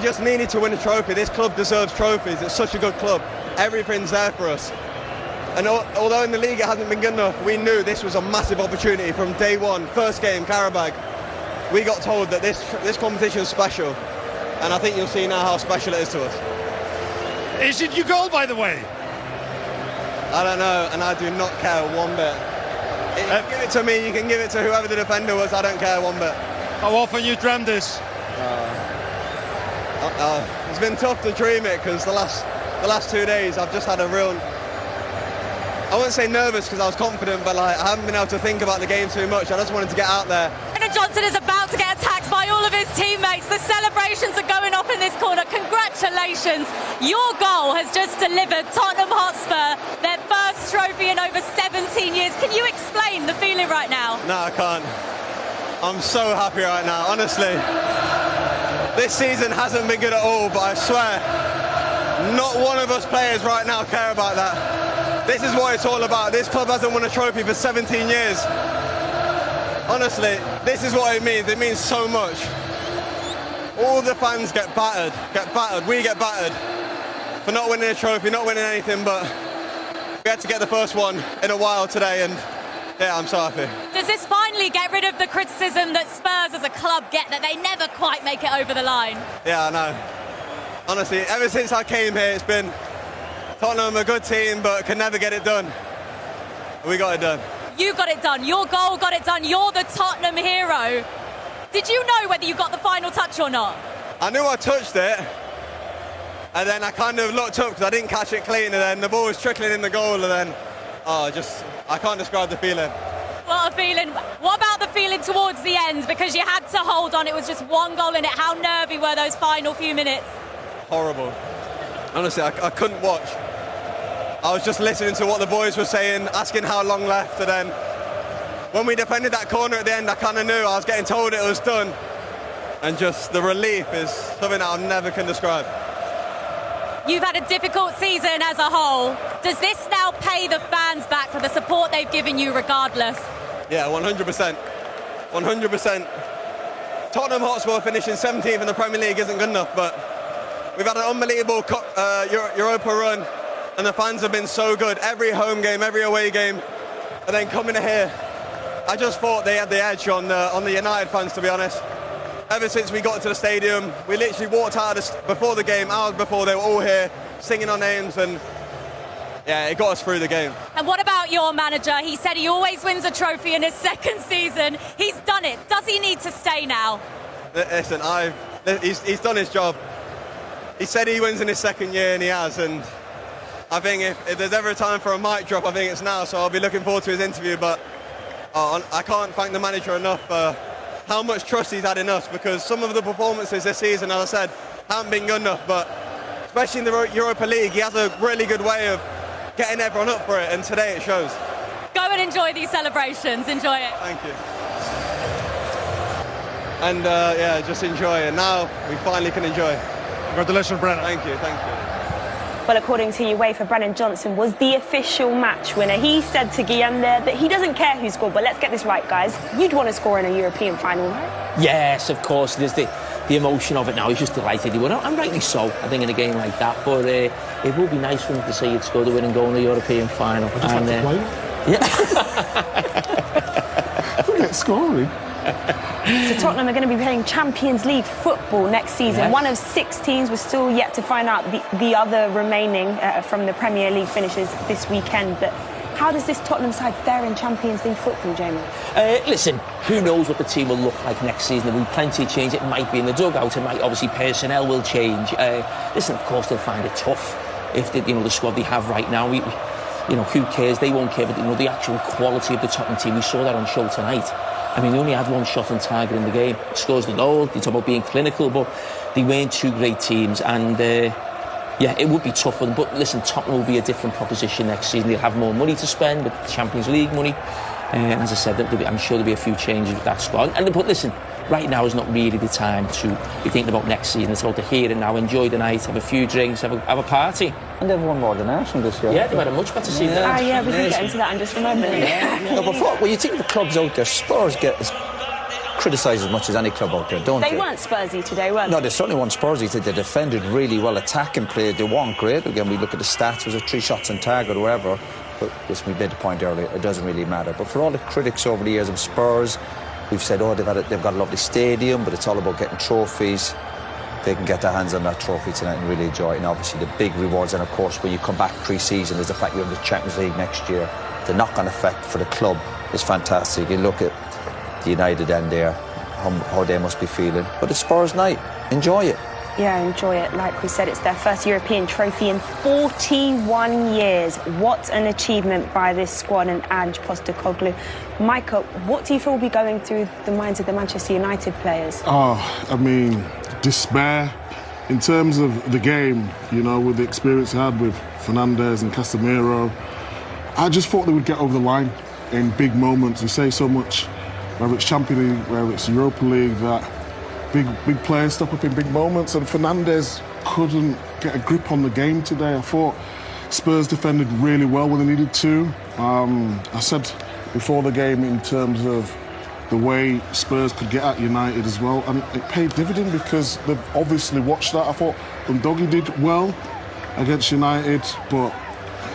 just needed to win a trophy. This club deserves trophies. It's such a good club. Everything's there for us. And although in the league it hasn't been good enough, we knew this was a massive opportunity from day one. First game, Karabag. We got told that this competition is special. And I think you'll see now how special it is to us. Is it your goal, by the way? I don't know, and I do not care one bit. You can give it to me, you can give it to whoever the defender was, I don't care one bit. How often you dreamt this? It's been tough to dream it, because the last 2 days I've just had a real... I wouldn't say nervous because I was confident, but like I haven't been able to think about the game too much. I just wanted to get out there. Brennan Johnson is about to get attacked by all of his teammates. The celebrations are going off in this corner. Congratulations. Your goal has just delivered Tottenham Hotspur their first trophy in over 17 years. Can you explain the feeling right now? No, I can't. I'm so happy right now, honestly. This season hasn't been good at all, but I swear, not one of us players right now care about that. This is what it's all about. This club hasn't won a trophy for 17 years. Honestly, this is what it means. It means so much. All the fans get battered. We get battered for not winning a trophy, not winning anything, but we had to get the first one in a while today, and yeah, I'm so happy. Does this finally get rid of the criticism that Spurs as a club get, that they never quite make it over the line? Yeah, I know. Honestly, ever since I came here, it's been Tottenham a good team, but can never get it done. We got it done. You got it done. Your goal got it done. You're the Tottenham hero. Did you know whether you got the final touch or not? I knew I touched it, and then I kind of looked up because I didn't catch it clean, and then the ball was trickling in the goal, and then, I can't describe the feeling. What a feeling. What about the feeling towards the end? Because you had to hold on. It was just one goal in it. How nervy were those final few minutes? Horrible. Honestly, I couldn't watch. I was just listening to what the boys were saying, asking how long left, and then when we defended that corner at the end, I kind of knew. I was getting told it was done, and just the relief is something that I never can describe. You've had a difficult season as a whole. Does this now pay the fans back for the support they've given you regardless? Yeah, 100%. 100%. Tottenham Hotspur finishing 17th in the Premier League isn't good enough, but we've had an unbelievable Europa run, and the fans have been so good. Every home game, every away game, and then coming here, I just thought they had the edge on the United fans, to be honest. Ever since we got to the stadium, we literally walked out before the game, hours before, they were all here singing our names, and yeah, it got us through the game. And what about your manager? He said he always wins a trophy in his second season. He's done it. Does he need to stay now? Listen, he's done his job. He said he wins in his second year, and he has, and I think if there's ever a time for a mic drop, I think it's now, so I'll be looking forward to his interview, but I can't thank the manager enough for how much trust he's had in us, because some of the performances this season, as I said, haven't been good enough, but especially in the Europa League, he has a really good way of getting everyone up for it, and today it shows. Go and enjoy these celebrations. Enjoy it. Thank you. And yeah, just enjoy it. Now we finally can enjoy. Congratulations, Brennan. Thank you. Well, according to UEFA, Brennan Johnson was the official match winner. He said to Guillaume there that he doesn't care who scored, but let's get this right, guys. You'd want to score in a European final, right? Yes, of course. There's the emotion of it now. He's just delighted he won. And rightly so, I think, in a game like that. But it would be nice for him to say he'd scored the winning goal in the European final. I just had to play. Yeah. Forget scoring. So Tottenham are going to be playing Champions League football next season. Yes. One of 6 teams. We're still yet to find out the other remaining from the Premier League finishes this weekend. But how does this Tottenham side fare in Champions League football, Jamie? Listen, who knows what the team will look like next season? There will be plenty of change. It might be in the dugout. It might, obviously, personnel will change. Listen, of course, they'll find it tough if the squad they have right now. Who cares? They won't care. But the actual quality of the Tottenham team, we saw that on show tonight. I mean, they only had one shot on target in the game. Scores the goal. You talk about being clinical, but they weren't 2 great teams. And yeah, it would be tough for them. But listen, Tottenham will be a different proposition next season. They'll have more money to spend with Champions League money. And as I said, I'm sure there'll be a few changes with that squad. But listen, right now is not really the time to be thinking about next season. It's about the here and now. Enjoy the night, have a few drinks, have a party. And they've won more than Arsenal this year. Yeah, they've had a much better season. Yeah, we can get into that in just a moment. No, but when you think the clubs out there, Spurs get as criticise as much as any club out there, don't they? They weren't Spursy today, were they? No, they certainly weren't Spursy. They defended really well, attacking play. They weren't great. Again, we look at the stats, was it 3 shots on target or whatever? But listen, we made the point earlier, it doesn't really matter. But for all the critics over the years of Spurs, we've said, oh, they've got a lovely stadium, but it's all about getting trophies. They can get their hands on that trophy tonight and really enjoy it. And obviously the big rewards, and of course when you come back pre-season, is the fact you're in the Champions League next year. The knock-on effect for the club is fantastic. You look at the United end there, how they must be feeling. But it's Spurs night, enjoy it. Yeah, enjoy it. Like we said, it's their first European trophy in 41 years. What an achievement by this squad and Ange Postecoglou. Micah, what do you feel will be going through the minds of the Manchester United players? Oh, I mean, despair. In terms of the game, you know, with the experience I had with Fernandes and Casemiro, I just thought they would get over the line in big moments. We say so much, whether it's Champions League, whether it's Europa League, that big players step up in big moments, and Fernandes couldn't get a grip on the game today. I thought Spurs defended really well when they needed to. I said before the game in terms of the way Spurs could get at United as well, and it paid dividend because they've obviously watched that. I thought Undogi did well against United, but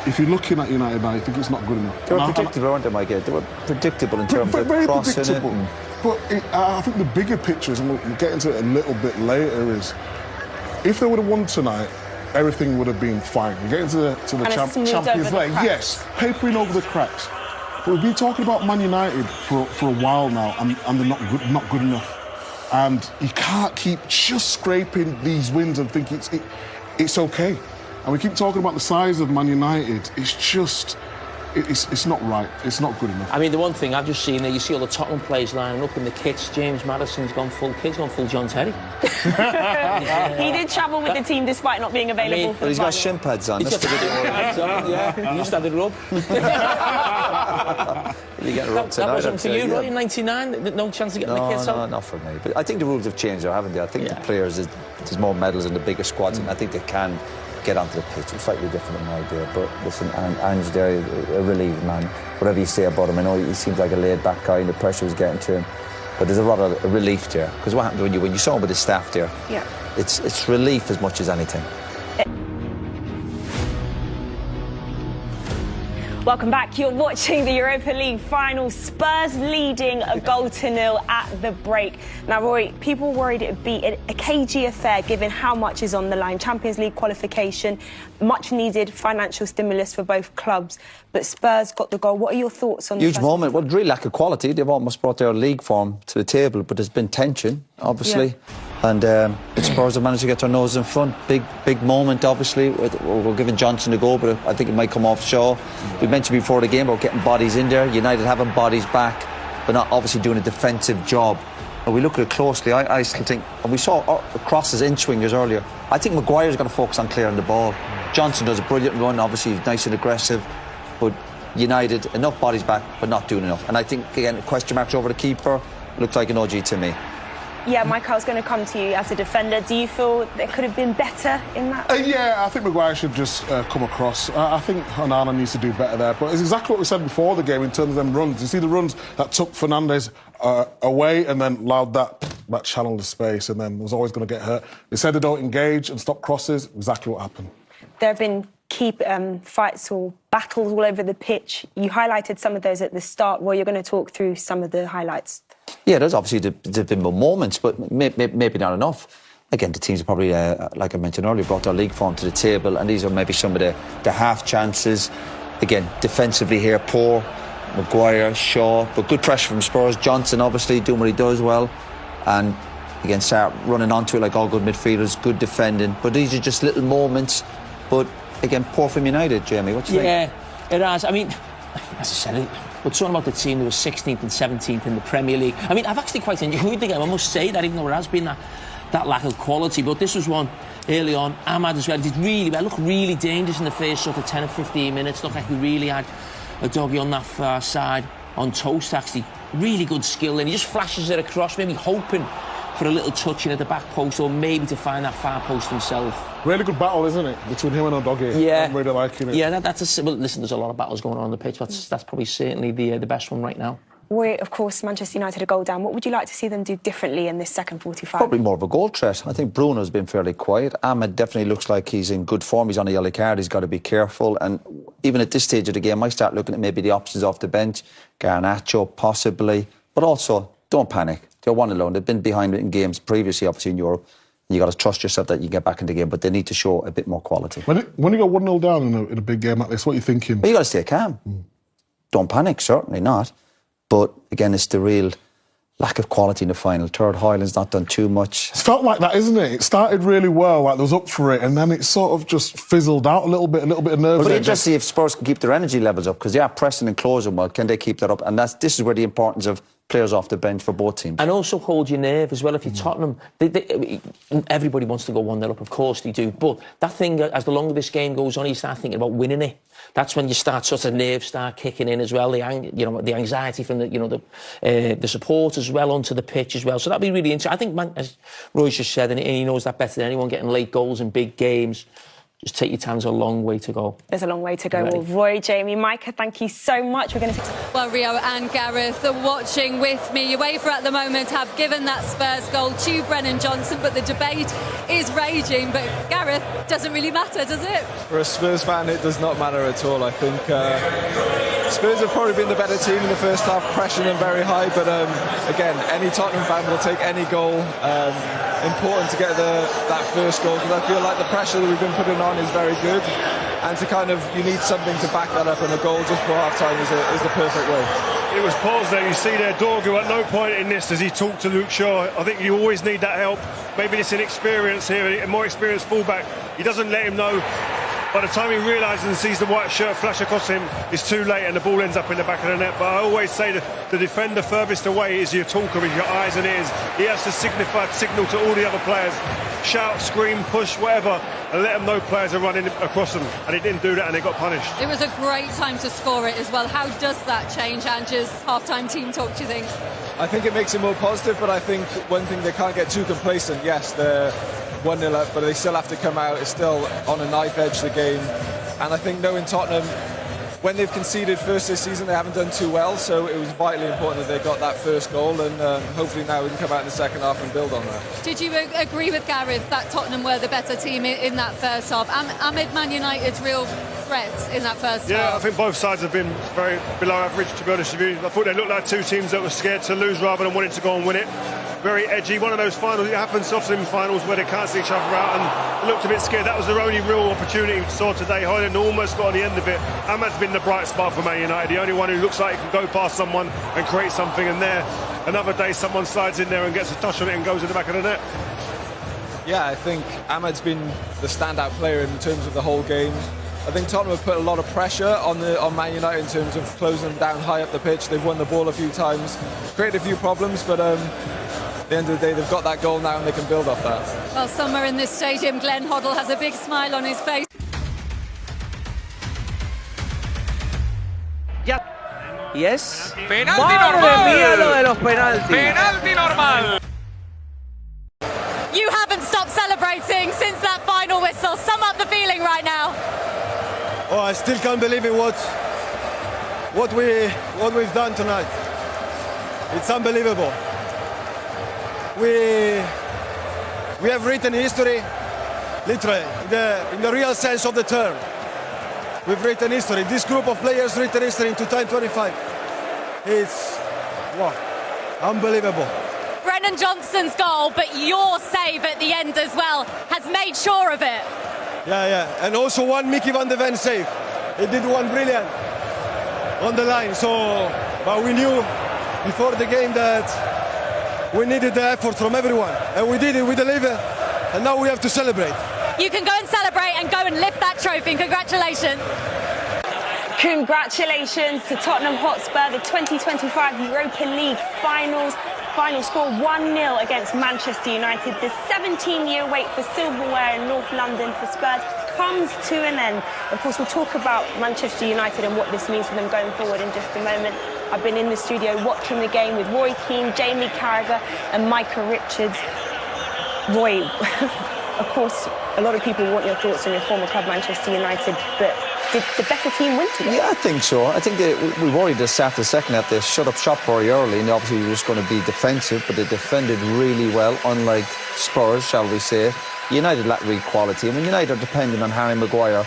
if you're looking at United now, I think it's not good enough. They were predictable, weren't they, Mike? They were predictable in terms of very crossing predictable. it. But I think the bigger picture is, and we'll get into it a little bit later, is if they would have won tonight, everything would have been fine. You get into the Champions League, yes, papering over the cracks. But we've been talking about Man United for a while now, and they're not good enough. And you can't keep just scraping these wins and think it's okay. And we keep talking about the size of Man United. It's just... It's not right. It's not good enough. I mean, the one thing I've just seen there, you see all the Tottenham players lining up in the kits. James Maddison's gone full kit, gone full John Terry. He did travel with the team despite not being available for the But he's got shin pads on. He's got pads on, yeah. You started rub. You get a rub tonight. That wasn't for you, right, in 99? No chance of getting the kits on? No, not for me. But I think the rules have changed, though, haven't they? I think the players, there's more medals in the bigger squads, and I think they can get onto the pitch. It's slightly different in my idea, but listen, Ange there, a relieved man. Whatever you say about him, I know he seems like a laid-back guy and the pressure was getting to him, but there's a lot of relief there. Because what happened when you saw him with his staff there, it's relief as much as anything. Welcome back. You're watching the Europa League final. Spurs leading a 0-0 at the break. Now, Roy, people worried it would be a cagey affair given how much is on the line. Champions League qualification, much needed financial stimulus for both clubs. But Spurs got the goal. What are your thoughts on the huge moment? Well, really lack of quality. They've almost brought their league form to the table, but there's been tension, obviously. Yeah. And the Spurs have managed to get their nose in front. Big moment, obviously. We're giving Johnson a go, but I think it might come off Shaw. We mentioned before the game about getting bodies in there. United having bodies back, but not obviously doing a defensive job. And we look at it closely. I still think, and we saw crosses in swingers earlier. I think Maguire's got to focus on clearing the ball. Johnson does a brilliant run, obviously he's nice and aggressive, but United, enough bodies back, but not doing enough. And I think, again, question marks over the keeper. Looks like an OG to me. Yeah, Mike, I was going to come to you as a defender. Do you feel there could have been better in that? Yeah, I think Maguire should just come across. I think Onana needs to do better there. But it's exactly what we said before the game in terms of them runs. You see the runs that took Fernandes away and then allowed that channel to space and then was always going to get hurt. They said they don't engage and stop crosses. Exactly what happened. There have been key fights or battles all over the pitch. You highlighted some of those at the start. Well, you're going to talk through some of the highlights. Yeah, there's obviously there's been more moments, but maybe not enough. Again, the teams have probably, like I mentioned earlier, brought their league form to the table, and these are maybe some of the half chances. Again, defensively here, poor. Maguire, Shaw, but good pressure from Spurs. Johnson, obviously, doing what he does well. And again, start running onto it like all good midfielders, good defending. But these are just little moments. But again, poor from United, Jamie. What do you think? Yeah, it has. I mean, as I said, we're talking about the team that was 16th and 17th in the Premier League. I mean, I've actually quite enjoyed the game, I must say that, even though there has been that lack of quality. But this was one early on. Ahmad as well did really well. Looked really dangerous in the first sort of 10 or 15 minutes. Looked like he really had a doggy on that far side on toast, actually. Really good skill, and he just flashes it across, maybe hoping for a little touch in at the back post or maybe to find that far post himself. Really good battle, isn't it, between him and Udogie? Yeah. I'm really liking it. Yeah, that's well, listen, there's a lot of battles going on the pitch. That's probably certainly the best one right now. We're, of course, Manchester United a goal down. What would you like to see them do differently in this second 45? Probably more of a goal threat. I think Bruno's been fairly quiet. Ahmed definitely looks like he's in good form. He's on a yellow card. He's got to be careful. And even at this stage of the game, I start looking at maybe the options off the bench. Garnacho, possibly. But also, don't panic. They're 1-0. They've been behind in games previously, obviously, in Europe. You got to trust yourself that you can get back in the game, but they need to show a bit more quality. When you go 1-0 down in a big game like this, what are you thinking? Well, you got to stay calm. Don't panic, certainly not. But again, it's the real lack of quality in the final. Third, Hoyland's not done too much. It's felt like that, isn't it? It started really well, like there was up for it, and then it sort of just fizzled out a little bit of nerves. But just see if Spurs can keep their energy levels up, because they are pressing and closing well. Can they keep that up? And this is where the importance of players off the bench for both teams. And also hold your nerve as well. If you're Tottenham, everybody wants to go 1-0 up, of course they do. But that thing, as the longer this game goes on, you start thinking about winning it. That's when you start, sort of nerves start kicking in as well. The anxiety from the supporters as well onto the pitch as well. So that'd be really interesting. I think, as Roy's just said, and he knows that better than anyone, getting late goals in big games. Just take your time, there's a long way to go. There's a long way to go. Well, Roy, Jamie, Micah, thank you so much. We're going to... Well, Rio and Gareth are watching with me. UEFA at the moment have given that Spurs goal to Brennan Johnson, but the debate is raging. But Gareth, doesn't really matter, does it? For a Spurs fan, it does not matter at all. I think Spurs have probably been the better team in the first half, pressing them very high. But again, any Tottenham fan will take any goal. Important to get that first goal, because I feel like the pressure that we've been putting on is very good, and to you need something to back that up, and a goal just for half-time is the perfect way. It was paused there. You see there, Dorgu at no point in this does he talk to Luke Shaw. I think you always need that help. Maybe it's inexperience here, a more experienced fullback. He doesn't let him know. By the time he realises and sees the white shirt flash across him, it's too late and the ball ends up in the back of the net. But I always say that the defender furthest away is your talker, is your eyes and ears. He has to signal to all the other players, shout, scream, push, whatever, and let them know players are running across them. And he didn't do that and they got punished. It was a great time to score it as well. How does that change Ange's half-time team talk, do you think? I think it makes it more positive, but I think one thing, they can't get too complacent. Yes, they're 1-0 up, but they still have to come out. It's still on a knife edge, the game. And I think knowing Tottenham, when they've conceded first this season, they haven't done too well, so it was vitally important that they got that first goal, and hopefully now we can come out in the second half and build on that. Did you agree with Gareth that Tottenham were the better team in that first half? Amid Man United's real threats in that first half? Yeah, I think both sides have been very below average, to be honest with you. I thought they looked like two teams that were scared to lose rather than wanting to go and win it. Very edgy, one of those finals, it happens often in finals where they cancel each other out, and looked a bit scared. That was their only real opportunity we saw today. Hoyland almost got on the end of it. Ahmad's been the bright spot for Man United, the only one who looks like he can go past someone and create something, and there, another day someone slides in there and gets a touch on it and goes in the back of the net. Yeah, I think Ahmad's been the standout player in terms of the whole game. I think Tottenham have put a lot of pressure on Man United in terms of closing them down high up the pitch. They've won the ball a few times, created a few problems, but at the end of the day, they've got that goal now and they can build off that. Well, somewhere in this stadium, Glenn Hoddle has a big smile on his face. Yes. Penalti normal. Penalti normal. You haven't stopped celebrating since that final whistle. Sum up the feeling right now. Oh, I still can't believe it, what we've done tonight. It's unbelievable. We have written history, literally, in the real sense of the term. We've written history. This group of players written history in 2025. It's unbelievable. Brennan Johnson's goal, but your save at the end as well has made sure of it. Yeah. And also one Mickey van de Ven save. He did one brilliant on the line. But we knew before the game that we needed the effort from everyone. And we did it, we delivered. And now we have to celebrate. You can go and celebrate and go and lift that trophy. Congratulations. Congratulations to Tottenham Hotspur, the 2025 Europa League finals. Final score 1-0 against Manchester United. The 17-year wait for silverware in North London for Spurs comes to an end. Of course, we'll talk about Manchester United and what this means for them going forward in just a moment. I've been in the studio watching the game with Roy Keane, Jamie Carragher and Micah Richards. Roy, of course, a lot of people want your thoughts on your former club, Manchester United, but did the better team win today? Yeah, I think so. I think we worried at the start of the second half. They shut up shop very early, and obviously we were just going to be defensive, but they defended really well, unlike Spurs, shall we say. United lack real quality. I mean, United are dependent on Harry Maguire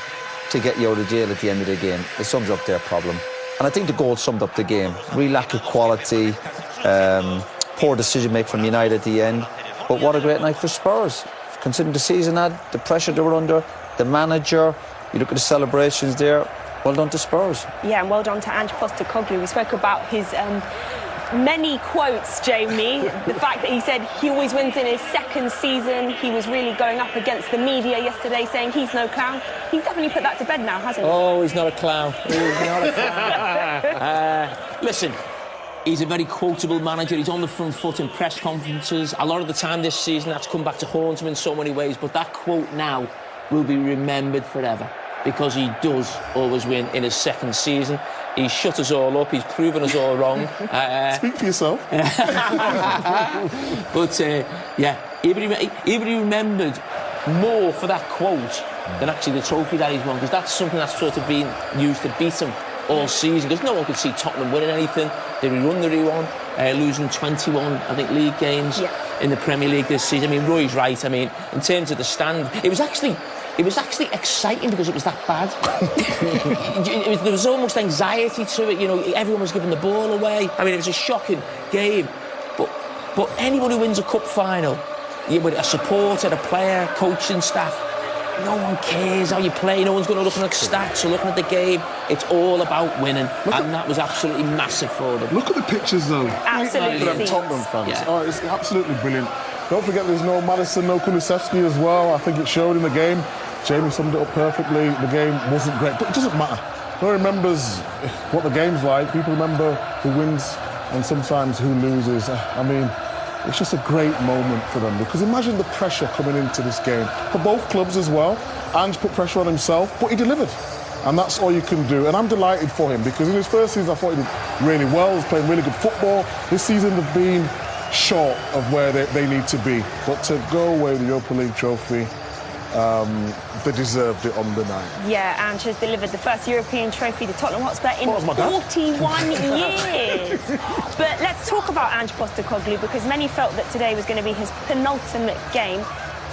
to get you out of jail at the end of the game. It sums up their problem. And I think the goal summed up the game. Real lack of quality, poor decision-making from United at the end. But what a great night for Spurs. Considering the season had, the pressure they were under, the manager, you look at the celebrations there, well done to Spurs. Yeah, and well done to Ange Postecoglou. We spoke about his many quotes, Jamie. The fact that he said he always wins in his second season. He was really going up against the media yesterday, saying he's no clown. He's definitely put that to bed now, hasn't he? Oh, he's not a clown. He's not a clown. Listen, he's a very quotable manager. He's on the front foot in press conferences. A lot of the time this season, that's come back to haunt him in so many ways. But that quote now will be remembered forever, because he does always win in his second season. He's shut us all up. He's proven us all wrong. Speak for yourself. But, yeah, even he remembered more for that quote than actually the trophy that he's won, because that's something that's sort of been used to beat him all season, because no one could see Tottenham winning anything. The run that he won, losing 21, I think, league games in the Premier League this season. I mean, Roy's right. I mean, in terms of the stand, it was actually exciting because it was that bad. There was almost anxiety to it, you know, everyone was giving the ball away. I mean, it was a shocking game. But anyone who wins a cup final, with a supporter, a player, coaching staff, no one cares how you play, no one's going to look at stats or looking at the game. It's all about winning, and that was absolutely massive for them. Look at the pictures, though. Absolutely. For them Tottenham fans. Yeah. Oh, it's absolutely brilliant. Don't forget there's no Maddison, no Kulusevski as well. I think it showed in the game. Jamie summed it up perfectly. The game wasn't great, but it doesn't matter. No one remembers what the game's like. People remember who wins and sometimes who loses. I mean, it's just a great moment for them, because imagine the pressure coming into this game for both clubs as well. Ange put pressure on himself, but he delivered, and that's all you can do. And I'm delighted for him, because in his first season I thought he did really well. He was playing really good football. This season they've been short of where they need to be, but to go away with the Europa League trophy, they deserved it on the night. Yeah, Ange has delivered the first European trophy to Tottenham Hotspur in 41 years. But let's talk about Ange Postecoglou, because many felt that today was going to be his penultimate game.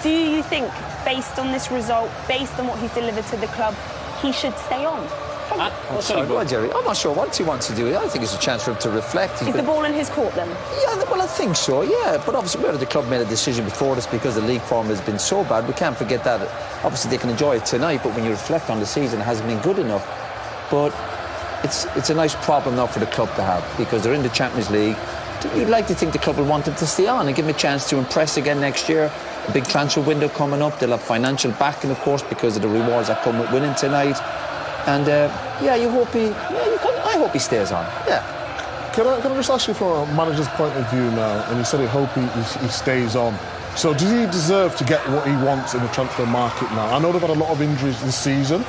Do you think, based on this result, based on what he's delivered to the club, he should stay on? Sorry, go on, Jerry. I'm not sure what he wants to do. I think it's a chance for him to reflect. Is the ball in his court then? Yeah, well, I think so, yeah. But obviously, whether the club made a decision before this because the league form has been so bad, we can't forget that. Obviously, they can enjoy it tonight, but when you reflect on the season, it hasn't been good enough. But it's a nice problem now for the club to have, because they're in the Champions League. You'd like to think the club will want him to stay on and give him a chance to impress again next year. A big transfer window coming up. They'll have financial backing, of course, because of the rewards that come with winning tonight. And I hope he stays on. Yeah. Can I just ask you from a manager's point of view now? And you said he hope he stays on. So does he deserve to get what he wants in the transfer market now? I know they've had a lot of injuries this season.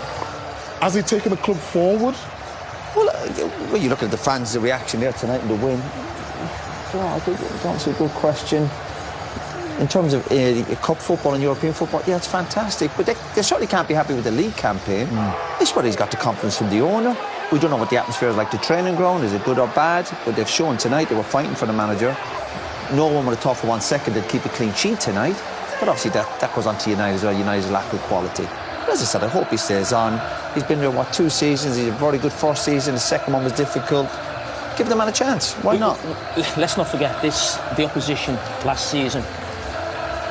Has he taken the club forward? Well, you look at the fans' reaction there tonight and the win. I think that's a good question. In terms of cup football and European football, yeah, it's fantastic. But they certainly can't be happy with the league campaign. It's where he's got the confidence from the owner. We don't know what the atmosphere is like, the training ground. Is it good or bad? But they've shown tonight they were fighting for the manager. No one would have thought for 1 second they'd keep a clean sheet tonight. But obviously that goes on to United as well. United's lack of quality. But as I said, I hope he stays on. He's been there, 2 seasons? He's a very good first season. The second one was difficult. Give the man a chance. Why not? Let's not forget this. The opposition last season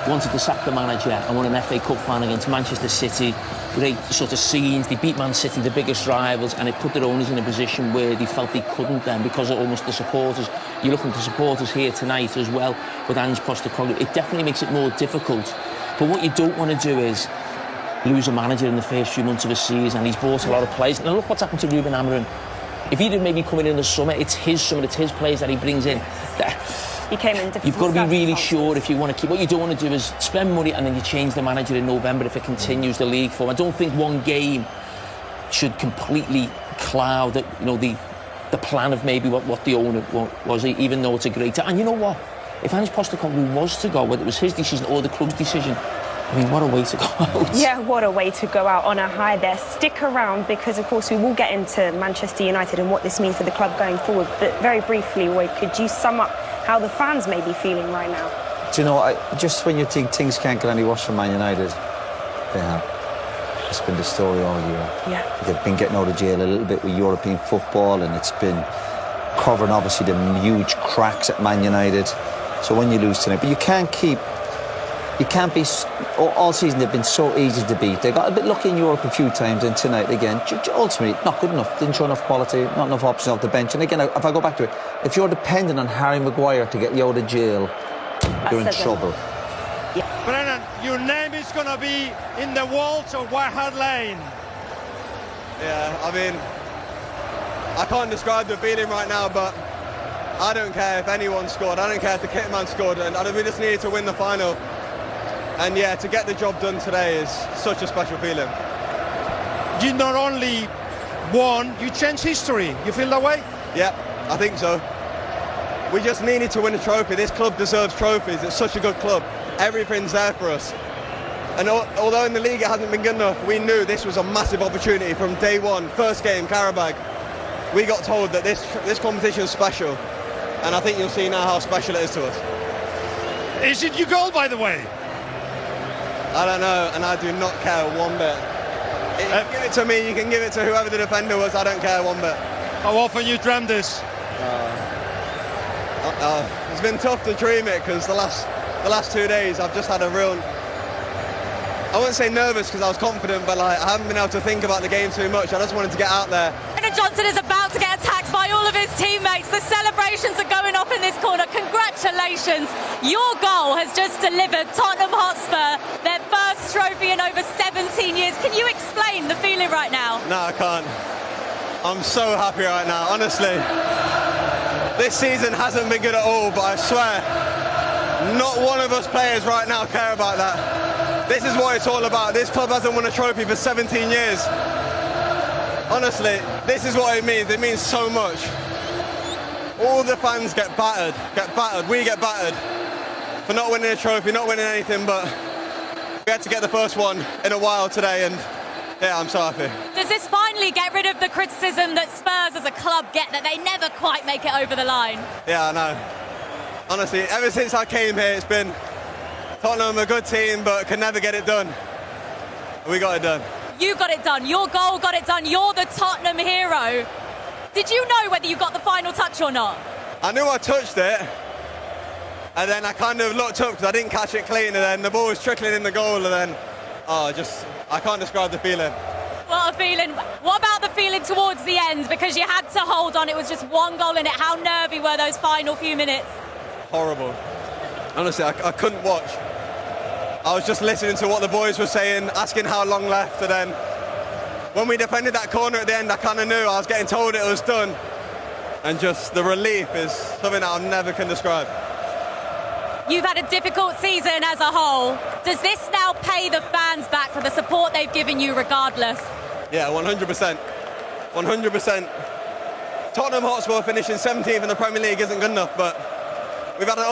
wanted to sack the manager and won an FA Cup final against Manchester City. Great sort of scenes. They beat Man City, the biggest rivals, and it put their owners in a position where they felt they couldn't then, because of almost the supporters. You're looking at the supporters here tonight as well with Ange Postecoglou. It definitely makes it more difficult. But what you don't want to do is lose a manager in the first few months of a season. He's bought a lot of players. Now look what's happened to Ruben Amorim. If he'd have maybe come in the summer, it's his players that he brings in. He came in different. You've got to be really sure if you want to keep. What you don't want to do is spend money and then you change the manager in November if it continues the league form. I don't think one game should completely cloud the plan of maybe what the owner was, even though it's a great. And you know what? If Ange Postecoglou was to go, whether it was his decision or the club's decision, I mean, what a way to go out. Yeah, what a way to go out on a high there. Stick around because, of course, we will get into Manchester United and what this means for the club going forward. But very briefly, Roy, could you sum up how the fans may be feeling right now? Do you know, just when you think things can't get any worse for Man United, they have. It's been the story all year. Yeah. They've been getting out of jail a little bit with European football, and it's been covering, obviously, the huge cracks at Man United. So when you lose tonight, but you can't be, all season they've been so easy to beat. They got a bit lucky in Europe a few times, and tonight again, ultimately, not good enough. Didn't show enough quality, not enough options off the bench. And again, if I go back to it, if you're dependent on Harry Maguire to get you out of jail, you're in trouble. Yeah. Brennan, your name is going to be in the walls of White Hart Lane. Yeah, I mean, I can't describe the feeling right now, but I don't care if anyone scored. I don't care if the kit man scored, and we just needed to win the final. And yeah, to get the job done today is such a special feeling. You not only won, you changed history. You feel that way? Yeah, I think so. We just needed to win a trophy. This club deserves trophies. It's such a good club. Everything's there for us. And although in the league it hasn't been good enough, we knew this was a massive opportunity from day one. First game, Karabag. We got told that this competition is special. And I think you'll see now how special it is to us. Is it your goal, by the way? I don't know, and I do not care one bit. If you give it to me, you can give it to whoever the defender was. I don't care one bit. How often you dreamt this? It's been tough to dream it because the last 2 days I've just had a real, I wouldn't say nervous because I was confident, but like I haven't been able to think about the game too much. I just wanted to get out there. Johnson is about to get attacked by all of his teammates. The celebrations are going off in this corner. Congratulations. Your goal has just delivered Tottenham Hotspur their first trophy in over 17 years. Can you explain the feeling right now? No, I can't. I'm so happy right now, honestly. This season hasn't been good at all, but I swear, not one of us players right now care about that. This is what it's all about. This club hasn't won a trophy for 17 years. Honestly, this is what it means. It means so much. All the fans get battered. We get battered for not winning a trophy, not winning anything, but we had to get the first one in a while today, and yeah, I'm so happy. Does this finally get rid of the criticism that Spurs as a club get, that they never quite make it over the line? Yeah, I know. Honestly, ever since I came here, it's been Tottenham a good team, but can never get it done. We got it done. You got it done. Your goal got it done. You're the Tottenham hero. Did you know whether you got the final touch or not? I knew I touched it, and then I kind of looked up because I didn't catch it clean, and then the ball was trickling in the goal, and then, I can't describe the feeling. What a feeling. What about the feeling towards the end? Because you had to hold on. It was just one goal in it. How nervy were those final few minutes? Horrible. Honestly, I couldn't watch. I was just listening to what the boys were saying, asking how long left, and then when we defended that corner at the end, I kind of knew. I was getting told it was done, and just the relief is something that I never can describe. You've had a difficult season as a whole. Does this now pay the fans back for the support they've given you regardless? Yeah, 100%. 100%. Tottenham Hotspur finishing 17th in the Premier League isn't good enough, but we've had an